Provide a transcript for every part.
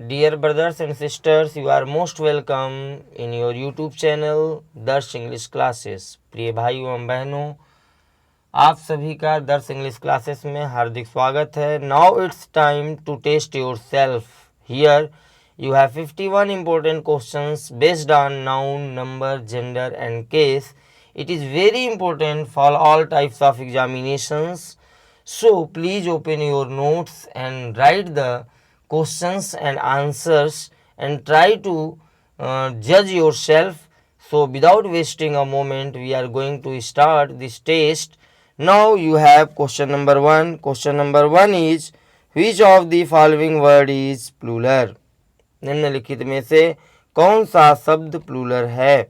Dear brothers and sisters, you are most welcome in your YouTube channel दर्श English classes. प्रिय भाइयों एवं बहनों, आप सभी का दर्श इंग्लिश क्लासेस में हार्दिक स्वागत है। Now it's time to test yourself. Here you have 51 important questions based on noun, number, gender and case. It is very important for all types of examinations. So please open your notes and write the questions and answers and try to judge yourself. So without wasting a moment, we are going to start this test. Now you have question number 1. Question number 1 is, which of the following word is plural? निम्नलिखित में से कौन सा शब्द plural है?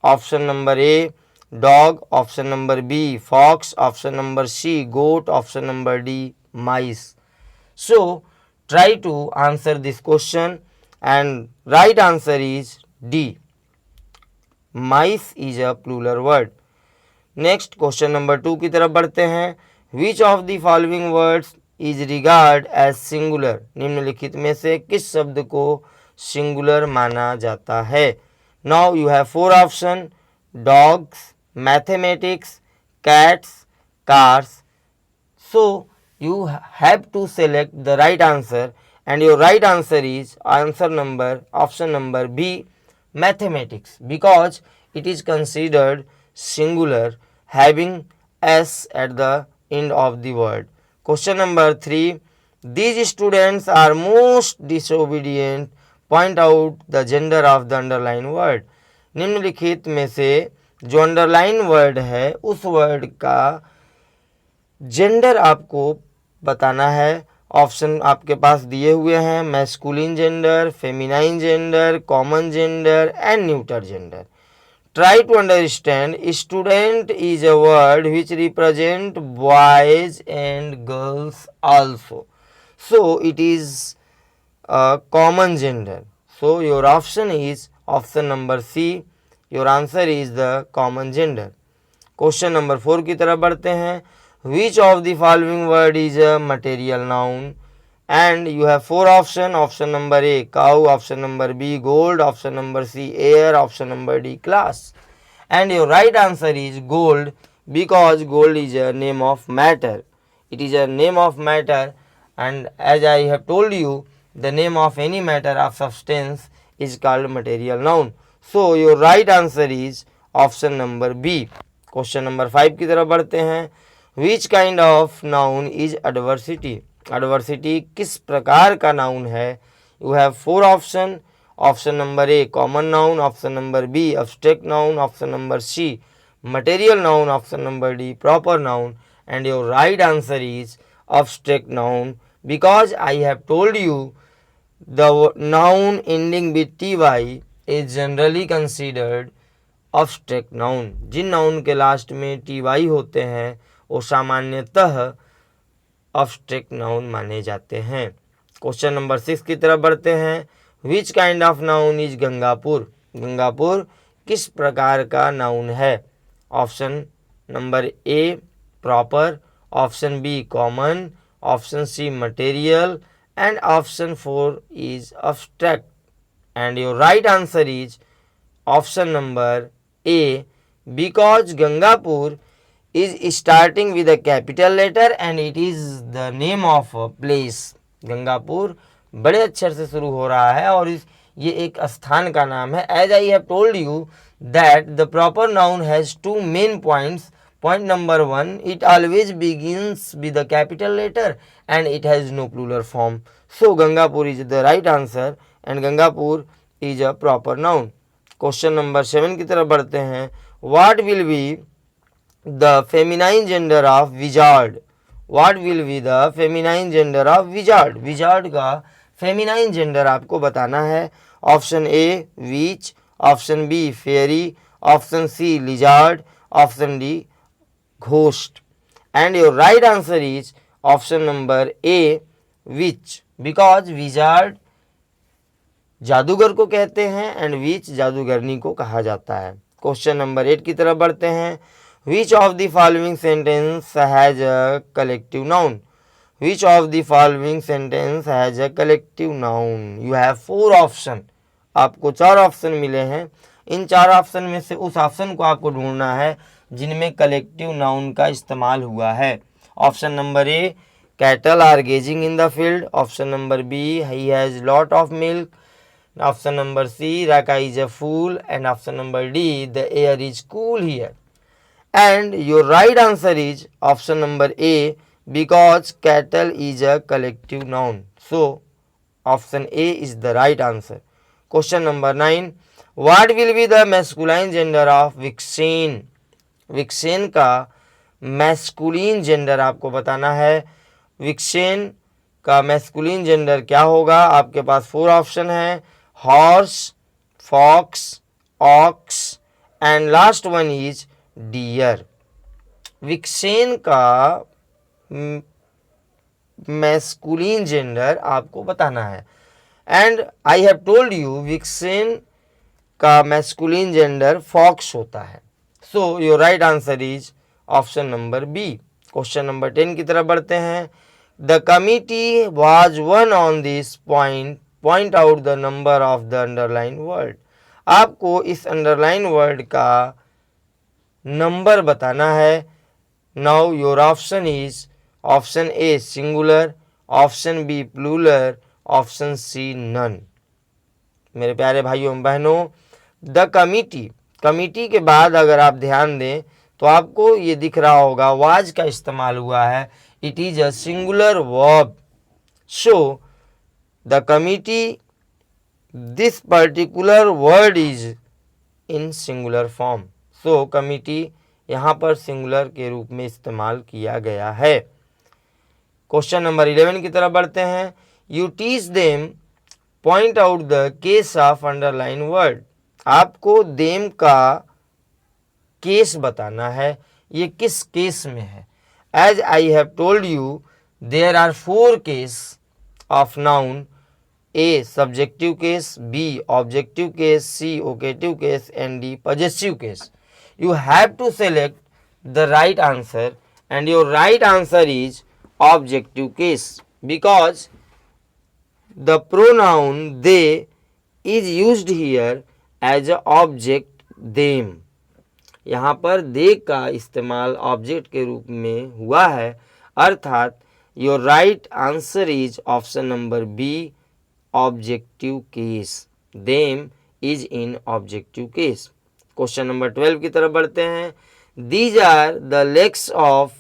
Option number A dog, option number B fox, option number C goat, option number D mice. So try to answer this question and right answer is D, mice is a plural word. Next question number 2 की तरफ बढ़ते हैं। Which of the following words is regard as singular? निम्नलिखित में से किस शब्द को सिंगुलर माना जाता है? Now you have 4 option: dogs, mathematics, cats, cars. So you have to select the right answer and your right answer is answer number option number B, mathematics, because it is considered singular having s at the end of the word. Question number 3. These students are most disobedient. Point out the gender of the underlined word. निम्नलिखित में से जो underline word है उस word का gender आपको बताना है। ऑप्शन आपके पास दिए हुए हैं: masculine gender, feminine gender, common gender and neuter gender. Try to understand. Student is a word which represent boys and girls also. So it is a common gender. So your option is option number C. Your answer is the common gender. Question number 4 की तरफ बढ़ते हैं। Which of the following word is a material noun? And you have 4 option. Option number A cow, option number B gold, option number C air, option number D class. And your right answer is gold, because gold is a name of matter. It is a name of matter, and as I have told you, the name of any matter of substance is called material noun. So your right answer is option number B. Question number 5 की तरफ बढ़ते हैं। Which kind of noun is adversity? Adversity किस प्रकार का noun है? You have 4 option. Option number A common noun, option number B abstract noun, option number C material noun, option number D proper noun. And your right answer is abstract noun, because I have told you the noun ending with T Y is generally considered abstract noun. जिन noun के last में T Y होते हैं वो सामान्यतः abstract noun माने जाते हैं। क्वेश्चन नंबर 6 की तरफ बढ़ते हैं। Which kind of noun is Gangapur? Gangapur किस प्रकार का नाउन है? Option number A proper, option B common, option C material and option 4 is abstract. And your right answer is option number A, because Gangapur is starting with a capital letter and it is the name of a place. Gangapur बड़े अक्षर से शुरू हो रहा है और ये एक स्थान का नाम है। As I have told you that the proper noun has 2 main points. Point number 1, it always begins with a capital letter and it has no plural form. So Gangapur is the right answer and Gangapur is a proper noun. Question number 7 की तरफ बढ़ते हैं। What will be the feminine gender of wizard? What will be the feminine gender of wizard? wizard का feminine gender आपको बताना है। Option A witch, option B fairy, option C lizard, option D ghost. And your right answer is option number A witch, because wizard जादूगर को कहते हैं and which जादूगरनी को कहा जाता है। क्वेश्चन नंबर 8 की तरफ बढ़ते हैं। Which of the following sentence has a collective noun? Which of the following sentence has a collective noun? You have 4 option, आपको 4 ऑप्शन मिले हैं। इन 4 ऑप्शन में से उस ऑप्शन को आपको ढूंढना है जिनमें कलेक्टिव नाउन का इस्तेमाल हुआ है। Option number A, cattle are grazing in the field. Option number B, he has lot of milk. Option number C, Raka is a fool. And option number D, the air is cool here. And your right answer is option number A, because cattle is a collective noun. So option A is the right answer. Question number 9. What will be the masculine gender of vixen? Vixen का masculine gender आपको बताना है। Vixen का masculine gender क्या होगा? आपके पास 4 ऑप्शन हैं, horse, fox, ox and last one is deer. Vixen का मैस्कुलिन जेंडर आपको बताना है। And I have told you vixen का मैस्कुलिन जेंडर फॉक्स होता है। So your right answer is option number B. Question number 10 की तरफ बढ़ते हैं। The committee was one on this point out the number of the underline word. आपको इस underline word का नंबर बताना है। Now your option is option A singular, option B plural, option C none. मेरे प्यारे भाइयों बहनों, द कमिटी के बाद अगर आप ध्यान दें तो आपको ये दिख रहा होगा वाज का इस्तेमाल हुआ है। It is a singular verb. So the committee, this particular word is in singular form. So committee यहाँ पर सिंगुलर के रूप में इस्तेमाल किया गया है। क्वेश्चन नंबर 11 की तरफ बढ़ते हैं। You teach them point out the case of underline word. आपको देम का केस बताना है, ये किस केस में है। As I have told you there are 4 case of noun. A subjective case, B objective case, C vocative case and D possessive case. You have to select the right answer and your right answer is objective case, because the pronoun they is used here as a object them। यहाँ पर they का इस्तेमाल object के रूप में हुआ है, अर्थात your right answer is option number B, objective case। them is in objective case। Question number 12 की तरफ बढ़ते हैं। These are the legs of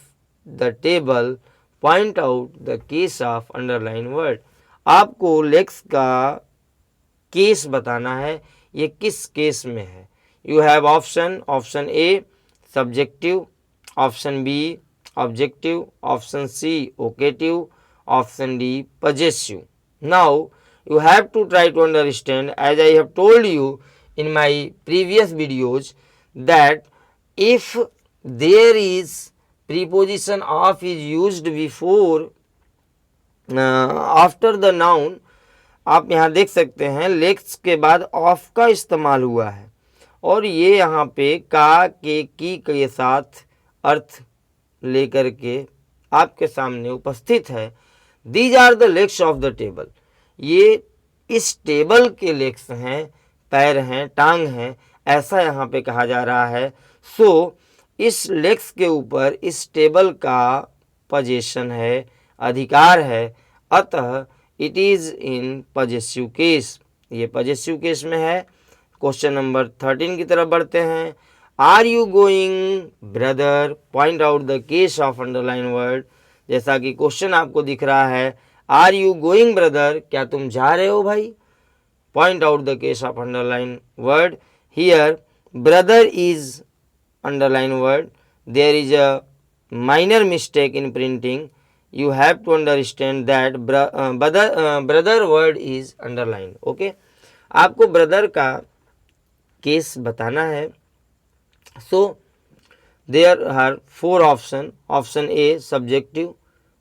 the table, point out the case of underline word. आपको लेग्स का case बताना है, ये किस केस में है। You have option A subjective, option B objective, option C vocative, option D possessive. Now you have to try to understand, as I have told you in my previous videos, that if there is preposition of is used before after the noun, आप यहाँ देख सकते हैं legs के बाद of का इस्तेमाल हुआ है और ये यहाँ पे का के की के साथ अर्थ लेकर के आपके सामने उपस्थित है। These are the legs of the table. ये इस टेबल के लेग्स हैं, पैर हैं, टांग हैं, ऐसा यहाँ पे कहा जा रहा है। सो इस लेग्स के ऊपर इस टेबल का पोजीशन है, अधिकार है, अतः it is in possessive case. ये पजेसिव केस में है। क्वेश्चन नंबर 13 की तरफ बढ़ते हैं। Are you going brother, point out the case of underline word. जैसा कि क्वेश्चन आपको दिख रहा है, आर यू गोइंग ब्रदर, क्या तुम जा रहे हो भाई। Point out the case of underline word. Here brother is underline word. There is a minor mistake in printing. You have to understand that brother word is underline. Okay, आपको brother का case बताना है। So there are 4 option. Option A subjective,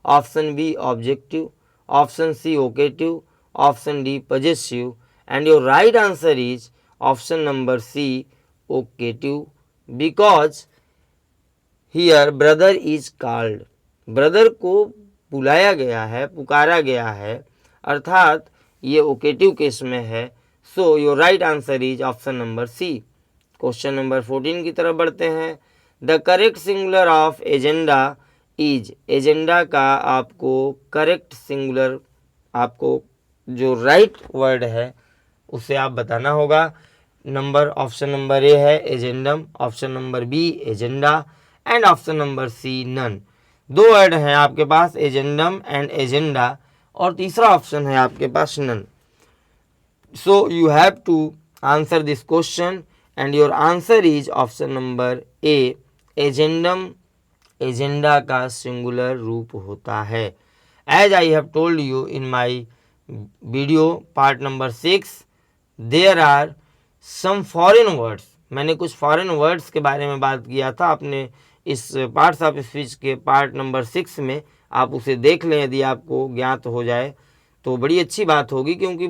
option B objective, option C vocative, option D possessive, and your right answer is option number C vocative, because here brother is called। Brother को बुलाया गया है, पुकारा गया है, अर्थात ये ओकेटिव case में है। So your right answer is option number C. Question number 14 की तरफ बढ़ते हैं। The correct singular of agenda is, agenda का आपको करेक्ट सिंगुलर, आपको जो राइट वर्ड है उसे आप बताना होगा। नंबर ऑप्शन नंबर ए है agendum, option number B agenda and option number C none. दो वर्ड हैं आपके पास, एजेंडम एंड एजेंडा, और तीसरा ऑप्शन है आपके पास none. So you have to answer this question and your answer is option number A agendum. Agenda का singular रूप होता है। As I have told you in my video part number 6, there are some foreign words. मैंने कुछ foreign words के बारे में बात किया था अपने इस पार्ट्स ऑफ स्पीच के पार्ट नंबर 6 में, आप उसे देख लें। यदि आपको ज्ञात हो जाए तो बड़ी अच्छी बात होगी, क्योंकि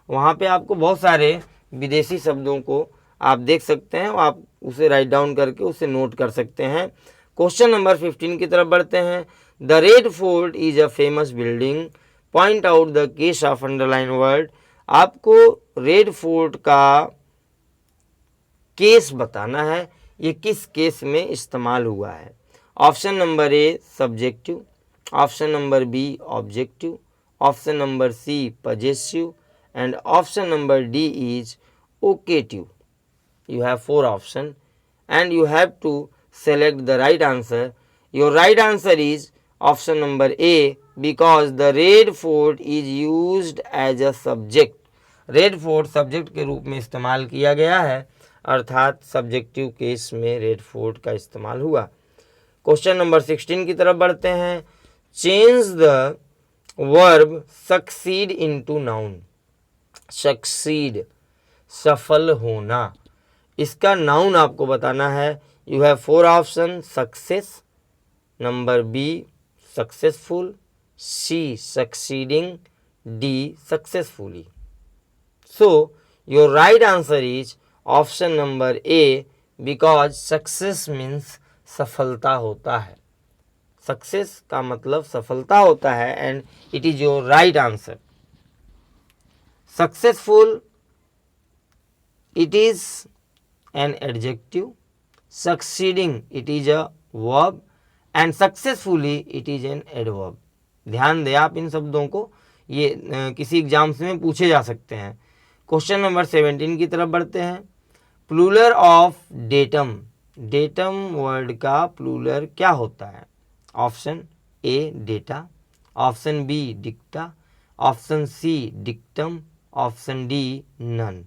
वहाँ पे आपको बहुत सारे विदेशी शब्दों को आप देख सकते हैं, आप उसे राइट डाउन करके उसे नोट कर सकते हैं। क्वेश्चन नंबर 15 की तरफ बढ़ते हैं। The Red Fort is a famous building, point out the case of underline word. आपको रेड फोर्ट का केस बताना है, ये किस केस में इस्तेमाल हुआ है। Option number A subjective, option number B objective, option number C possessive and option number D is vocative. You have 4 options and you have to select the right answer. Your right answer is option number A, because the red fort is used as a subject. Red fort subject के रूप में इस्तेमाल किया गया है, अर्थात subjective case में red Fort का इस्तेमाल हुआ। क्वेश्चन नंबर 16 की तरफ बढ़ते हैं। Change the verb succeed into noun. Succeed सफल होना, इसका नाउन आपको बताना है। You have 4 option, success, number B successful, C succeeding, D successfully. So your right answer is option number A, because success means सफलता होता है। सक्सेस का मतलब सफलता होता है and it is your right answer. Successful it is an adjective, succeeding it is a verb and successfully it is an adverb. ध्यान दें आप इन शब्दों को, ये किसी एग्जाम्स में पूछे जा सकते हैं। क्वेश्चन नंबर 17 की तरफ बढ़ते हैं। Plural of datum, datum word का प्लूरल क्या होता है। Option A data, option B dicta, option C dictum, option D none.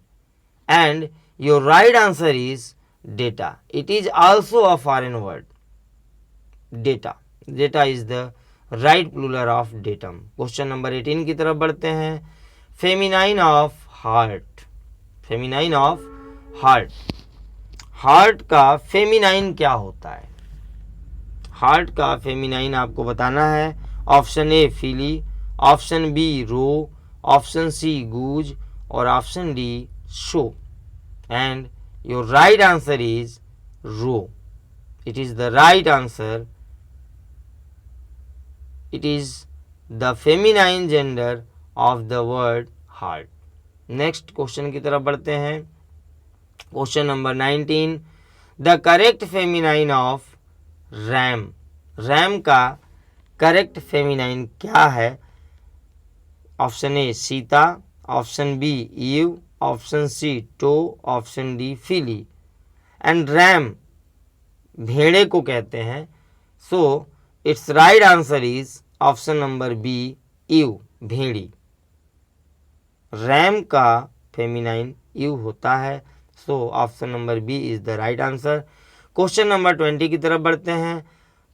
And your right answer is data. It is also a foreign word. Data. Data is the right plural of datum. Question number 18 की तरफ बढ़ते हैं। Feminine of heart. Feminine of heart. Heart का feminine क्या होता है। Heart का feminine आपको बताना है। Option A filly, option B roe, option C goose और option D show, and your right answer is row. It is the right answer. It is the feminine gender of the word heart. Next question की तरफ बढ़ते हैं। Question number 19. The correct feminine of ram. ram का correct feminine क्या है। Option A Sita, option B ewe, option C doe, option D filly and ram भेड़े को कहते हैं। So it's right answer is option number B ewe, भेड़ी। Ram का feminine ewe होता है। So option number B is the right answer. Question number 20 की तरफ बढ़ते हैं।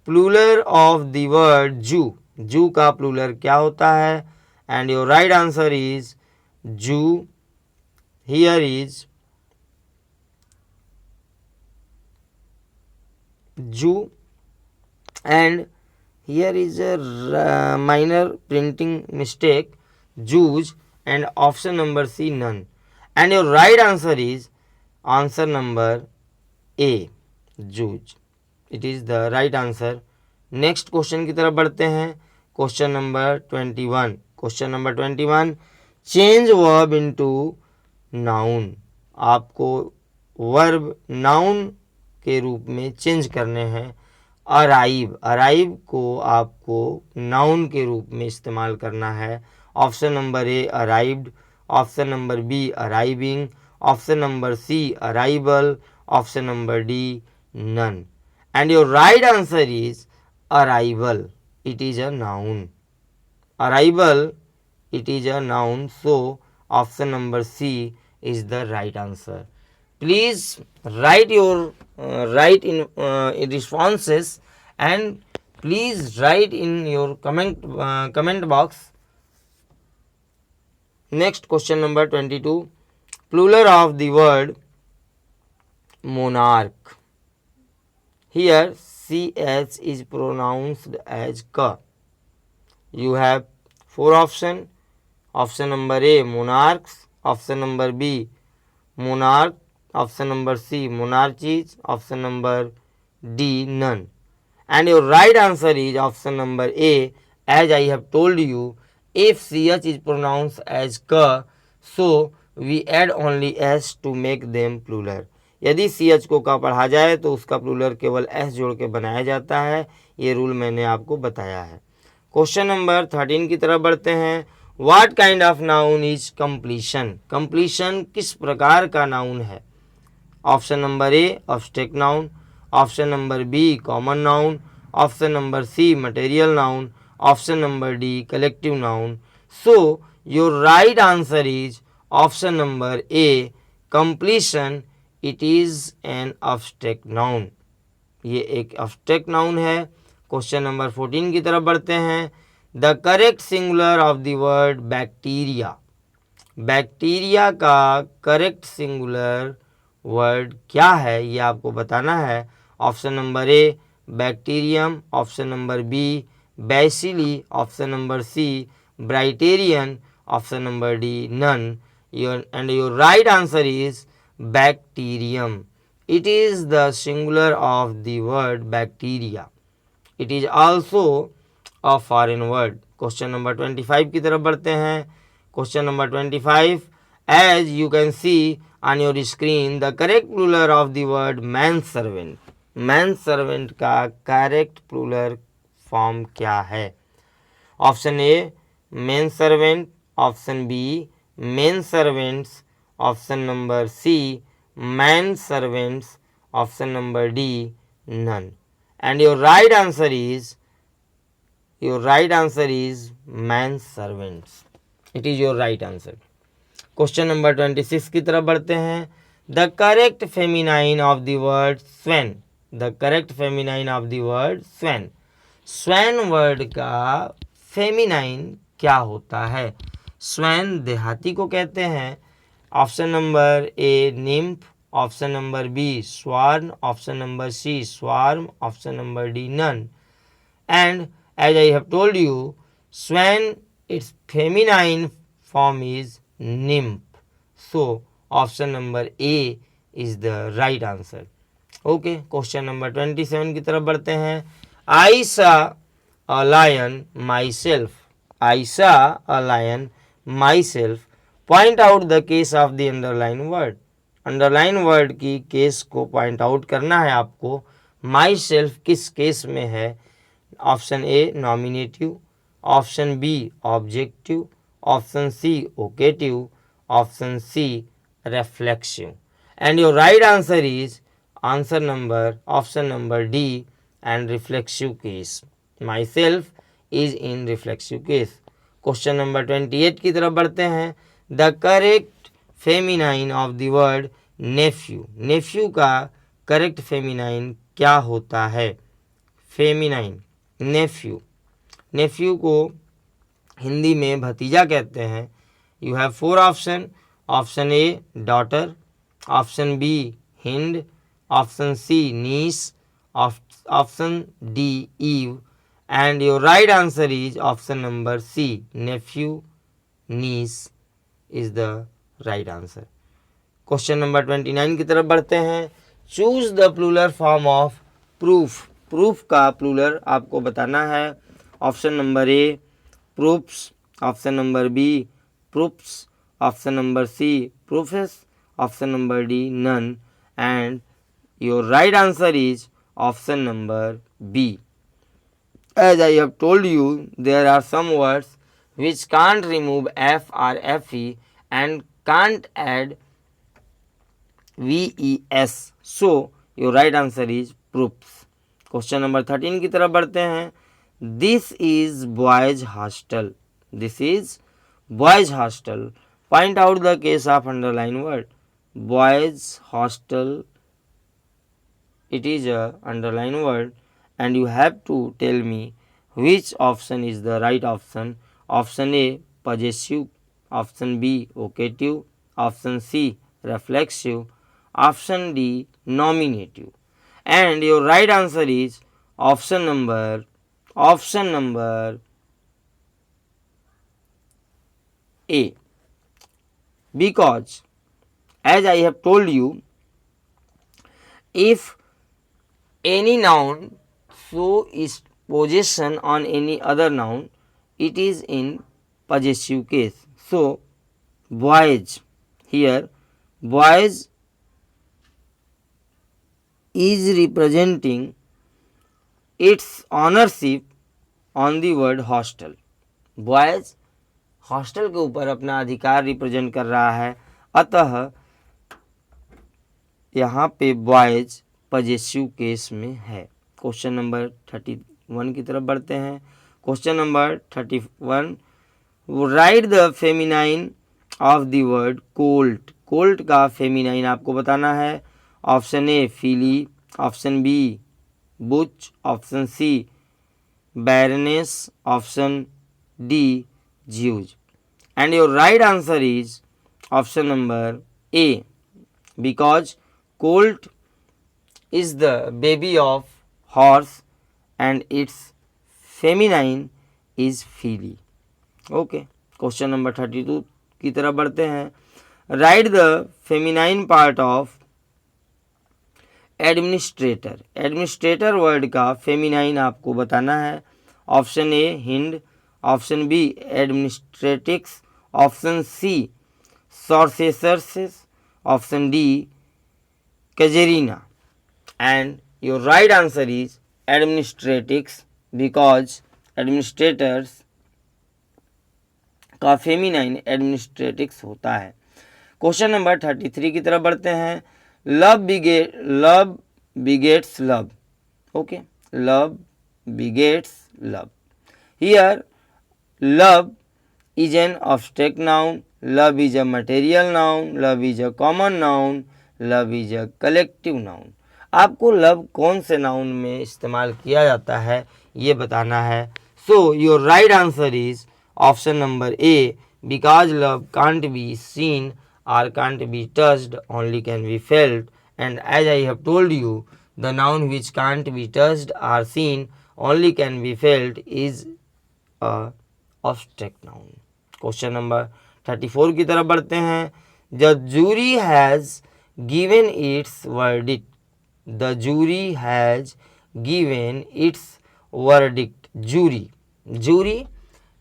प्लूरल ऑफ द वर्ड जू, जू का प्लूरल क्या होता है। And your right answer is जू। Here is Jew and here is a minor printing mistake, Jews, and option number C none, and your right answer is answer number A, Jews. It is the right answer. Next question की तरफ बढ़ते हैं। Question number 21 change verb into noun. आपको verb noun के रूप में change करने हैं। अराइव को आपको नाउन के रूप में इस्तेमाल करना है। Option number A arrived, option number B arriving, option number C arrival, option number D none. And your right answer is arrival. It is a noun. Arrival, it is a noun, so option number C is the right answer. Please write your responses, and please write in your comment box. Next question number 22, plural of the word monarch. Here ch is pronounced as k. You have four options. Option number A monarchs, option number B monarch, option number C monarchies, option number D none. And your right answer is option number A. As I have told you, if C H is pronounce as क, so we add only S to make them plural. यदि C H को का पढ़ा जाए तो उसका plural केवल S जोड़ के बनाया जाता है। ये रूल मैंने आपको बताया है। क्वेश्चन नंबर 13 की तरफ बढ़ते हैं। What kind of noun is completion? Completion किस प्रकार का नाउन है? Option number A abstract noun, option number B common noun, option number C material noun, option number D collective noun. So your right answer is option number A completion. It is an abstract noun. ये एक abstract noun है। Question number 14 की तरफ बढ़ते हैं। The correct singular of the word bacteria. Bacteria का correct singular word क्या है ये आपको बताना है। Option number A bacterium, option number B bacilli, option number C brighterian, option number D none. And your right answer is bacterium. It is the singular of the word bacteria. It is also a foreign word. Question number 25 की तरफ बढ़ते हैं। Question number 25, as you can see on your screen the correct plural of the word man servant. Man servant का correct plural form क्या है? Option A men servant, option B men servants, option number C man servants, option number D none. And your right answer is man servants. It is your right answer. Question number 26 की तरफ बढ़ते हैं। The correct feminine of the word Sven. The correct feminine of the word swain. Swain word का feminine क्या होता है? Swain देहाती को कहते हैं। Option number A nymph, option number B swarm, option number C swarm, option number D none. And as I have told you, swan, its feminine form is nymph. So option number A is the right answer. Okay, question number 27 की तरफ बढ़ते हैं। I saw a lion myself. I saw a lion myself. Point out the case of the underline word. underline word की case को point out करना है आपको। myself किस केस में है? Option A nominative, option B objective, option C vocative, option C reflexive. And your right answer is answer number option number D and reflexive case. Myself is in reflexive case. Question number 28 की तरफ बढ़ते हैं। The correct feminine of the word nephew. Nephew का correct feminine क्या होता है? Feminine Neiphiu. Neiphiu को हिंदी में भतीजा कहते हैं। You have four option. Option A daughter, option B hind, option C niece, option D ewe. And your right answer is option number C nephew niece is the right answer. Question number 29 की तरफ बढ़ते हैं। Choose the plural form of proof. Proof का plural आपको बताना है। Option number A proofs, option number B proofs, option number C proofs, option number D none, and your right answer is option number B. As I have told you, there are some words which can't remove F or FE and can't add VES. So your right answer is proofs. Question number 13 की तरफ बढ़ते हैं. This is boys hostel. This is boys hostel. Point out the case of underline word. Boys hostel. It is a underline word, and you have to tell me which option is the right option. Option A possessive, option B vocative, option C reflexive, option D nominative, and your right answer is option number A. Because as I have told you, if any noun show its possession on any other noun, it is in possessive case. So boys, here boys is representing its ownership on the word hostel. Boys hostel के ऊपर अपना अधिकार represent कर रहा है, अतः यहाँ पे बॉयज पजेसिव केस में है. क्वेश्चन नंबर 31 की तरफ बढ़ते हैं. Question number 31, write the feminine of the word colt. Colt का फेमिनाइन आपको बताना है. Option A filly, option B butch, option C baroness, option D juice, and your right answer is option number A, because colt is the baby of horse and its feminine is filly. Okay, question number 32 की तरफ बढ़ते हैं. Write the feminine part of administrator. Administrator word का feminine आपको बताना है. Option A hind, option B administratrix, option C sorceresses, option D czarina, and your right answer is administratrix, because administrators का feminine administratrix होता है. Question number 33 की तरफ बढ़ते हैं. Love begets love. Okay, love begets love. Here love is an abstract noun, love is a material noun, love is a common noun, love is a collective noun. आपको love कौन से noun में इस्तेमाल किया जाता है ये बताना है. So your right answer is option number A, because love can't be seen or can't be touched, only can be felt, and as I have told you, the noun which can't be touched or seen, only can be felt is a abstract noun. Question number 34 की तरफ बढ़ते हैं. The jury has given its verdict. The jury has given its verdict. Jury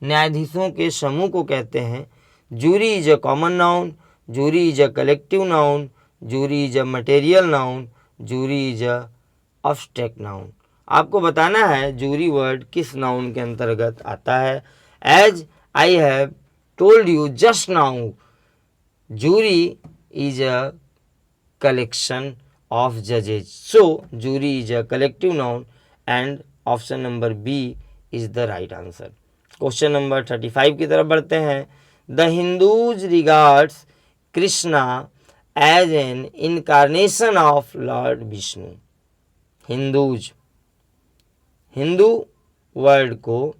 न्यायाधीशों के समूह को कहते हैं. Jury is a common noun. Jury is a collective noun. Jury is a material noun. Jury is a abstract noun. आपको बताना है jury word किस नाउन के अंतर्गत आता है. As I have told you just now, jury is a collection of जजेज. So jury is a collective noun and option number B is the right answer. Question number 35 की तरफ बढ़ते हैं. The Hindus regards Krishna as an incarnation of lord Vishnu. Hindu word को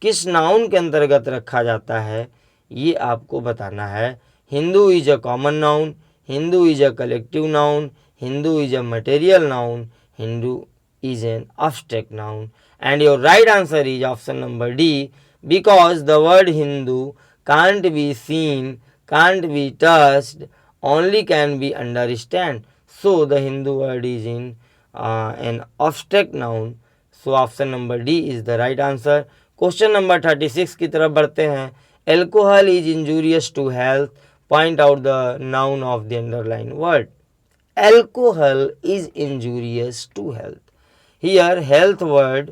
किस noun के अंतर्गत रखा जाता है ये आपको बताना है. Hindu is a common noun, Hindu is a collective noun, Hindu is a material noun, Hindu is an abstract noun, and your right answer is option number D, because the word Hindu can't be seen, can't be touched, only can be understand. So the Hindu word is in an abstract noun. So option number D is the right answer. Question number 36 की तरफ बढ़ते हैं। Alcohol is injurious to health, point out the noun of the underline word. Alcohol is injurious to health. Here health word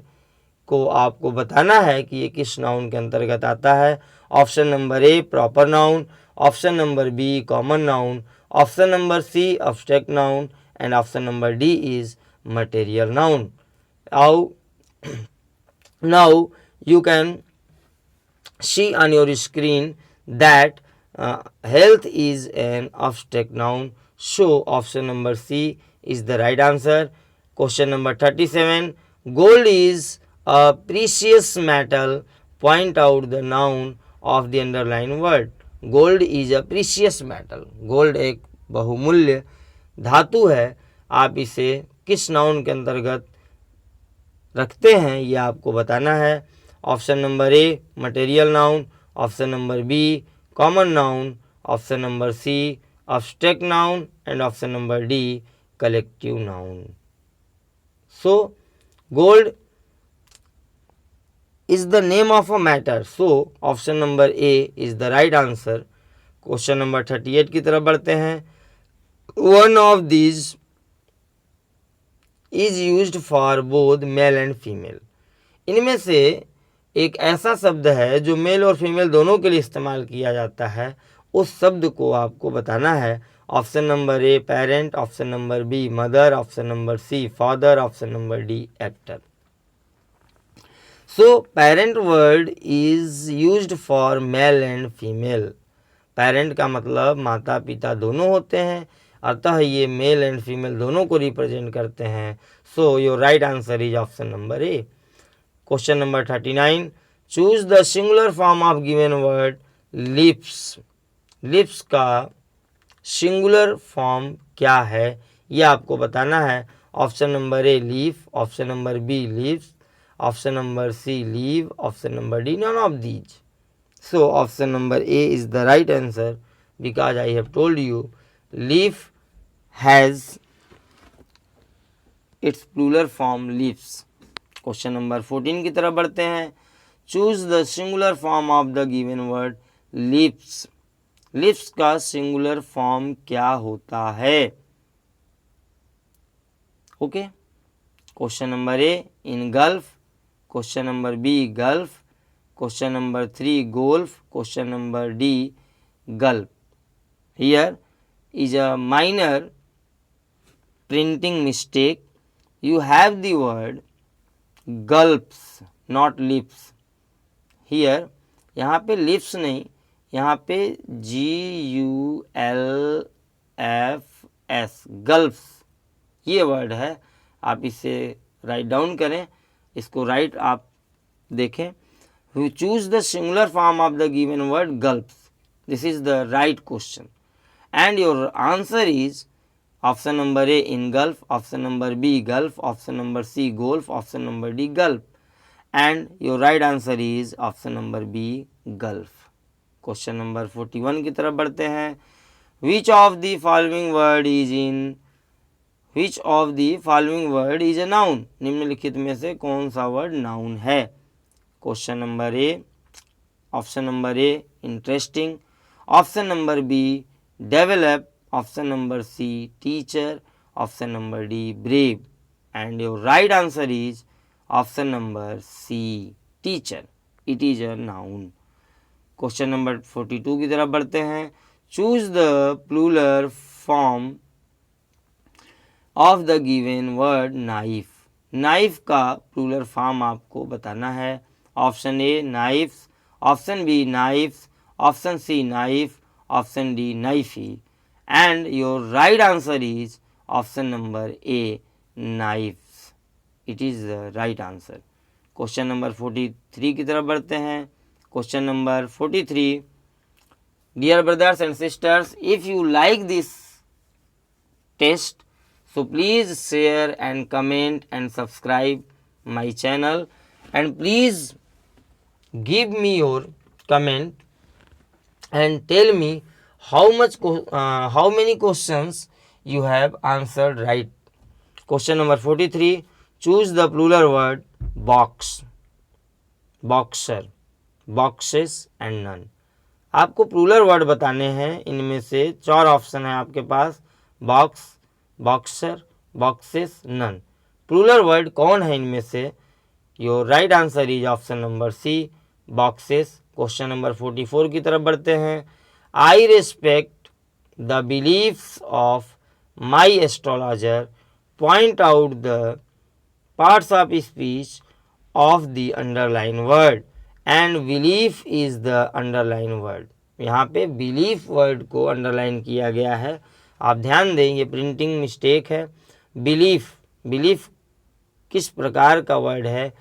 को आपको बताना है कि ये किस नाउन के अंतर्गत आता है। Option number A proper noun, option number B common noun, option number C abstract noun and option number D is material noun. Now you can see on your screen that health is an abstract noun, so option number C is the right answer. Question number 37, gold is a precious metal, point out the noun of the underlined word. Gold is a precious metal, gold एक बहुमूल्य धातु है। आप इसे किस noun के अंतर्गत रखते हैं ये आपको बताना है। Option number A material noun, option number B common noun, option number C abstract noun and option number D collective noun. So gold is the name of a matter, so option number A is the right answer. Question number 38 की तरफ बढ़ते हैं। One of these is used for both male and female. इनमें से एक ऐसा शब्द है जो मेल और फीमेल दोनों के लिए इस्तेमाल किया जाता है, उस शब्द को आपको बताना है। Option number A parent, option number B mother, option number C father, option number D actor. So parent word is used for male and female. Parent का मतलब माता पिता दोनों होते हैं, अतः ये मेल एंड फीमेल दोनों को रिप्रेजेंट करते हैं। So your right answer is option number A. Question number 39, choose the singular form of given word lips. Lips का सिंगुलर फॉर्म क्या है ये आपको बताना है। Option number A leaf, option number B leaves, option number C leave, option number D none of these. So option number A is the right answer because I have told you leaf has its plural form leaves. Question number 14 की तरफ बढ़ते हैं। choose the singular form of the given word leaves. leaves का singular form क्या होता है? Okay, question number A engulf, question number B gulf, question number 3 golf, question number D gulf. Here is a minor printing mistake, you have the word gulfs not lips. Here यहाँ पे lips नहीं, यहाँ पे GULFS gulfs ये word है। आप इसे write down करें, इसको राइट आप देखें। We choose the singular form of the given word gulps. This is the right question and your answer is option number A engulf, option number B gulf, option number C golf, option number D gulp and your right answer is option number B gulf. Question number 41 की तरफ बढ़ते हैं। Which of the following word is in Which of the following word is a noun? निम्नलिखित में से कौन सा word noun है? Question number A, option number A interesting, option number B develop, option number C teacher, option number D brave and your right answer is option number C teacher. It is a noun. Question number 42 की तरफ बढ़ते हैं। Choose the plural form of the given word knife. Knife का plural form आपको बताना है। Option A knifes, option B knifes, option C knife, option D knifey and your right answer is option number A knifes. It is the right answer. Question number 43 की तरफ बढ़ते हैं। Question number 43, dear brothers and sisters, if you like this test so please share and comment and subscribe my channel and please give me your comment and tell me how many questions you have answered right. Question number 43, choose the plural word box, boxer, boxes and none. आपको plural word बताने हैं, इनमें से 4 option है आपके पास, box, boxer, boxes, none. Plural word कौन है इनमें से? Your right answer is option number C, boxes. Question number 44 की तरफ बढ़ते हैं। I respect the beliefs of my astrologer, point out the parts of speech of the underline word, and belief is the underline word. यहाँ पे belief word को underline किया गया है, आप ध्यान दें, ये प्रिंटिंग मिस्टेक है। बिलीफ, बिलीफ किस प्रकार का वर्ड है,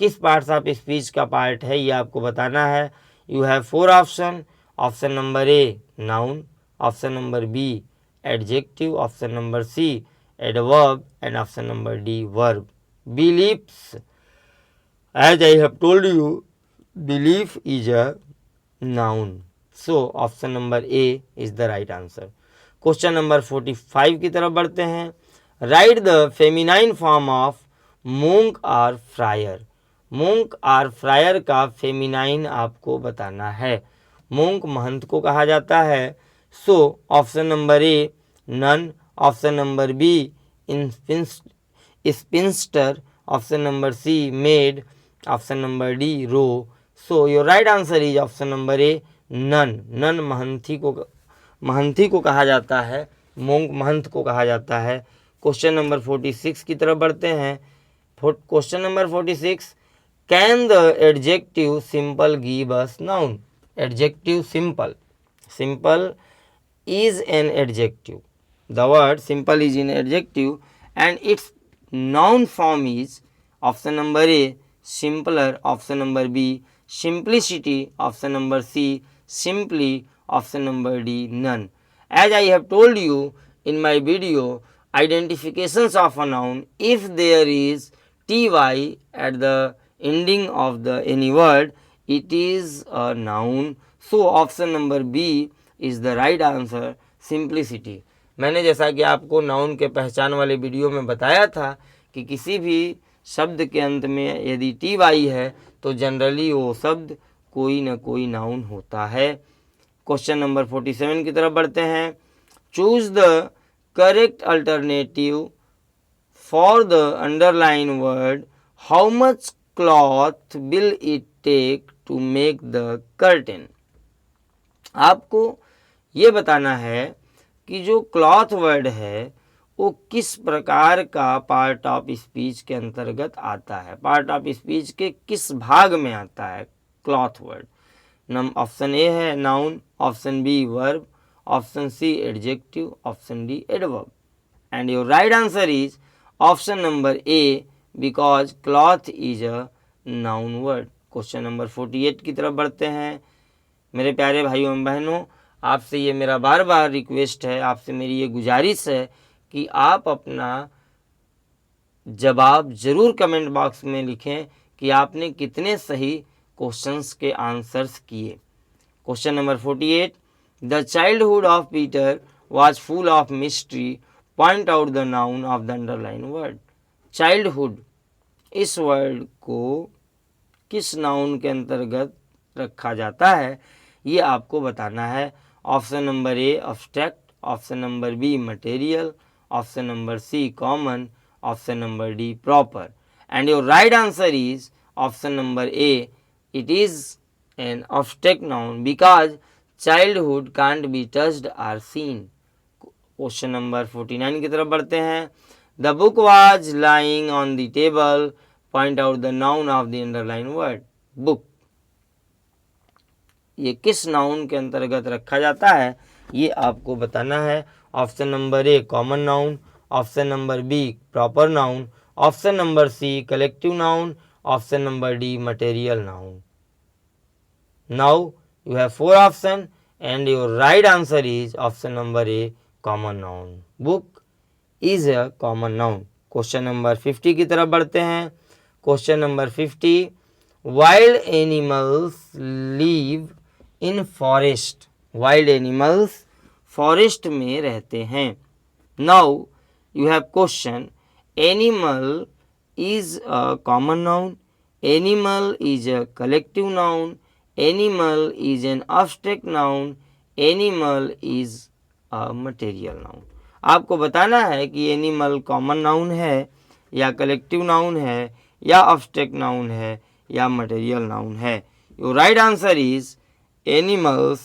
किस पार्ट्स ऑफ स्पीच का पार्ट है, ये आपको बताना है। You have 4 option. Option number A noun, option number B adjective, option number C adverb, and option number D verb. Beliefs, as I have told you, belief is a noun. So option number A is the right answer. Question number 45 की तरफ बढ़ते हैं। Write the feminine form of monk or friar. monk or friar का feminine आपको बताना है। monk महंत को कहा जाता है। So option number A nun, option number B spinster, option number C maid, option number D row. So your right answer is option number A nun. Nun महंती को कहा जाता है, मोंक महंत को कहा जाता है। क्वेश्चन नंबर 46 की तरफ बढ़ते हैं। Question number 46, can the adjective simple give us noun? Adjective simple, simple is an adjective. The word simple is an adjective and its noun form is option number A simpler, option number B simplicity, option number C simply, option number D none. As I have told you in my video identifications of a noun, if there is ty at the ending of the any word, it is a noun. So option number B is the right answer, simplicity. मैंने जैसा कि आपको noun के पहचान वाले video में बताया था कि किसी भी शब्द के अंत में यदि टी वाई है तो जनरली वो शब्द कोई न कोई नाउन होता है। क्वेश्चन नंबर 47 की तरफ बढ़ते हैं। Choose the correct alternative for the underline word, how much cloth will it take to make the curtain. आपको ये बताना है कि जो क्लॉथ वर्ड है वो किस प्रकार का पार्ट ऑफ स्पीच के अंतर्गत आता है, पार्ट ऑफ स्पीच के किस भाग में आता है क्लॉथ वर्ड। ऑप्शन ए है noun, option B verb, option C adjective, option D adverb, and your right answer is option number A, because cloth is a noun word. Question number 48 की तरफ बढ़ते हैं। मेरे प्यारे भाइयों एवं बहनों, आपसे ये मेरा बार बार रिक्वेस्ट है, आपसे मेरी ये गुजारिश है कि आप अपना जवाब ज़रूर कमेंट बॉक्स में लिखें कि आपने कितने सही क्वेश्चंस के आंसर्स किए। Question number 48, the childhood of Peter was full of mystery, point out the noun of the underline word. Childhood, इस वर्ड को किस नाउन के अंतर्गत रखा जाता है ये आपको बताना है। Option number A abstract, option number B material, option number C common, option number D proper, and your right answer is option number A, it is an abstract noun because childhood can't be touched or seen. Question number 49 की तरफ बढ़ते हैं। The book was lying on the table, point out the noun of the underline word. Book, ये किस noun के अंतर्गत रखा जाता है ये आपको बताना है। Option number A common noun, option number B proper noun, option number C collective noun, option number D material noun. Now you have 4 option and your right answer is option number A common noun. Book is a common noun. Question number 50 की तरफ बढ़ते हैं। Question number 50, wild animals live in forest. Wild animals forest में रहते हैं। Now you have question, animal is a common noun, animal is a collective noun, animal is an abstract noun, animal is a material noun. आपको बताना है कि animal common noun है या collective noun है या अब्स्ट्रैक्ट नाउन है या मटेरियल नाउन है. Your right answer is animals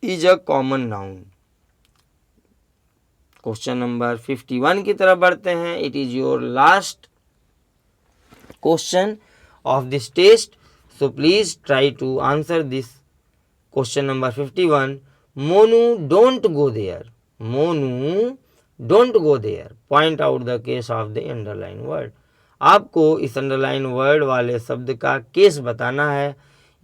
is a common noun. Question number 51 की तरफ बढ़ते हैं. It is your last question of this test, so please try to answer this question number 51. Monu, don't go there. Monu, don't go there. Point out the case of the underline word. आपको इस underline word वाले शब्द का case बताना है.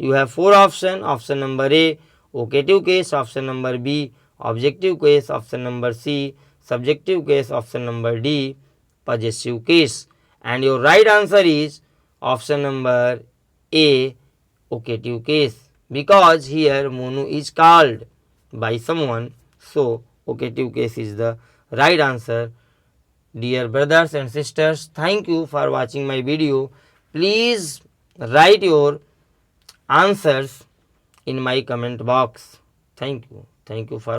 You have 4 option. Option number A vocative case, option number B objective case, option number C subjective case, option number D possessive case. And your right answer is option number A occative case, because here Monu is called by someone, so occative case is the right answer. Dear brothers and sisters, thank you for watching my video. Please write your answers in my comment box. Thank you for